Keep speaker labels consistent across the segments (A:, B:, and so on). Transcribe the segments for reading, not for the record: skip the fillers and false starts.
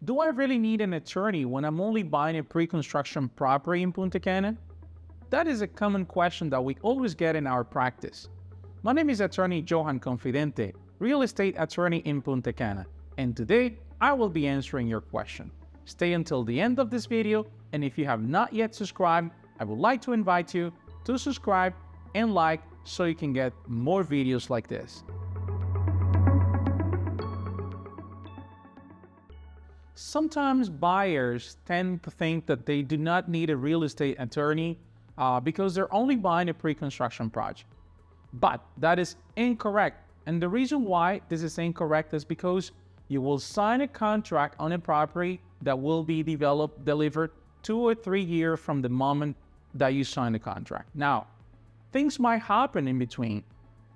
A: Do I really need an attorney when I'm only buying a pre-construction property in Punta Cana? That is a common question that we always get in our practice. My name is Attorney Johan Confidente, real estate attorney in Punta Cana, and today I will be answering your question. Stay until the end of this video, and if you have not yet subscribed, I would like to invite you to subscribe and like so you can get more videos like this. Sometimes buyers tend to think that they do not need a real estate attorney because they're only buying a pre-construction project. But that is incorrect. And the reason why this is incorrect is because you will sign a contract on a property that will be delivered 2 or 3 years from the moment that you sign the contract. Now, things might happen in between.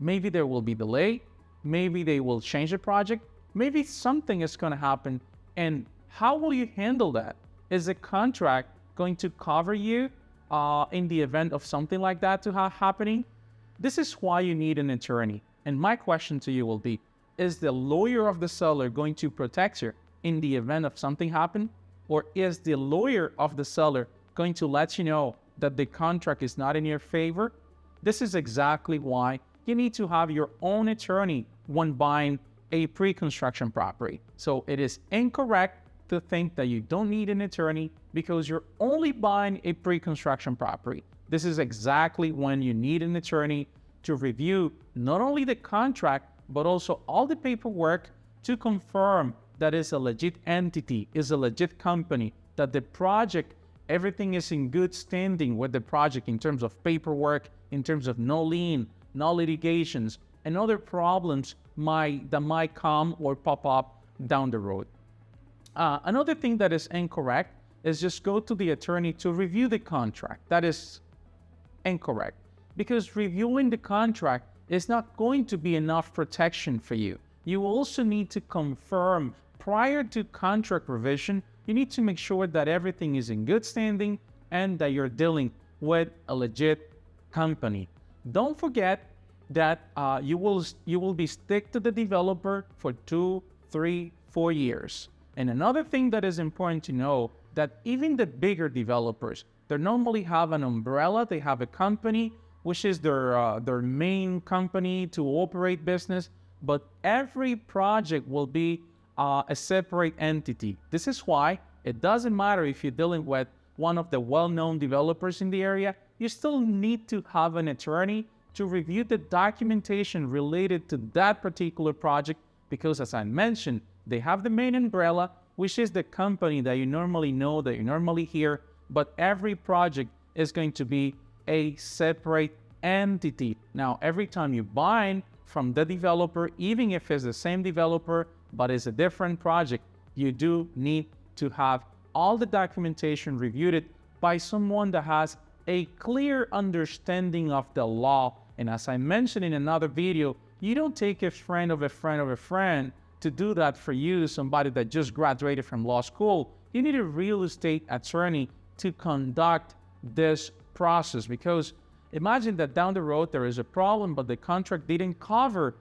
A: Maybe there will be delay. Maybe they will change the project. Maybe something is going to happen. And how will you handle that? Is the contract going to cover you in the event of something like that to happening? This is why you need an attorney. And my question to you will be, is the lawyer of the seller going to protect you in the event of something happen? Or is the lawyer of the seller going to let you know that the contract is not in your favor? This is exactly why you need to have your own attorney when buying a pre-construction property. So it is incorrect to think that you don't need an attorney because you're only buying a pre-construction property. This is exactly when you need an attorney to review not only the contract, but also all the paperwork to confirm that it's a legit entity, is a legit company, that the project, everything is in good standing with the project in terms of paperwork, in terms of no lien, no litigations, and other problems that might come or pop up down the road. Another thing that is incorrect is just go to the attorney to review the contract. That is incorrect because reviewing the contract is not going to be enough protection for you. You also need to confirm prior to contract revision, you need to make sure that everything is in good standing and that you're dealing with a legit company. Don't forget that you will be stick to the developer for 2, 3, 4 years. And another thing that is important to know that even the bigger developers, they normally have an umbrella. They have a company, which is their main company to operate business. But every project will be a separate entity. This is why it doesn't matter if you're dealing with one of the well-known developers in the area. You still need to have an attorney to review the documentation related to that particular project because, as I mentioned, they have the main umbrella, which is the company that you normally know, that you normally hear, but every project is going to be a separate entity. Now, every time you buy from the developer, even if it's the same developer, but it's a different project, you do need to have all the documentation reviewed by someone that has a clear understanding of the law. And as I mentioned in another video, you don't take a friend of a friend of a friend to do that for you, somebody that just graduated from law school. You need a real estate attorney to conduct this process because imagine that down the road there is a problem, but the contract didn't cover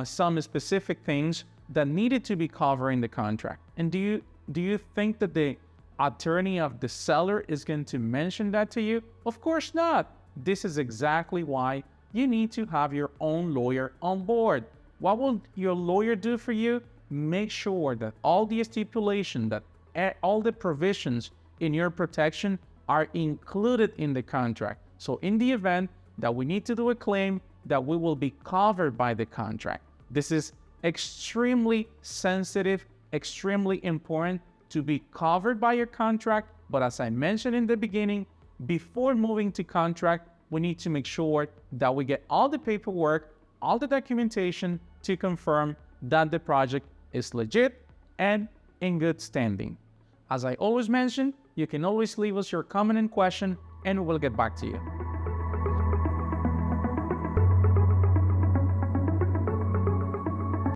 A: some specific things that needed to be covered in the contract. And do you think that the attorney of the seller is going to mention that to you? Of course not. This is exactly why you need to have your own lawyer on board. What will your lawyer do for you? Make sure that all the stipulations, that all the provisions in your protection are included in the contract. So in the event that we need to do a claim, that we will be covered by the contract. This is extremely sensitive, extremely important to be covered by your contract. But as I mentioned in the beginning, before moving to contract, we need to make sure that we get all the paperwork, all the documentation to confirm that the project is legit and in good standing. As I always mention, you can always leave us your comment and question and we'll get back to you.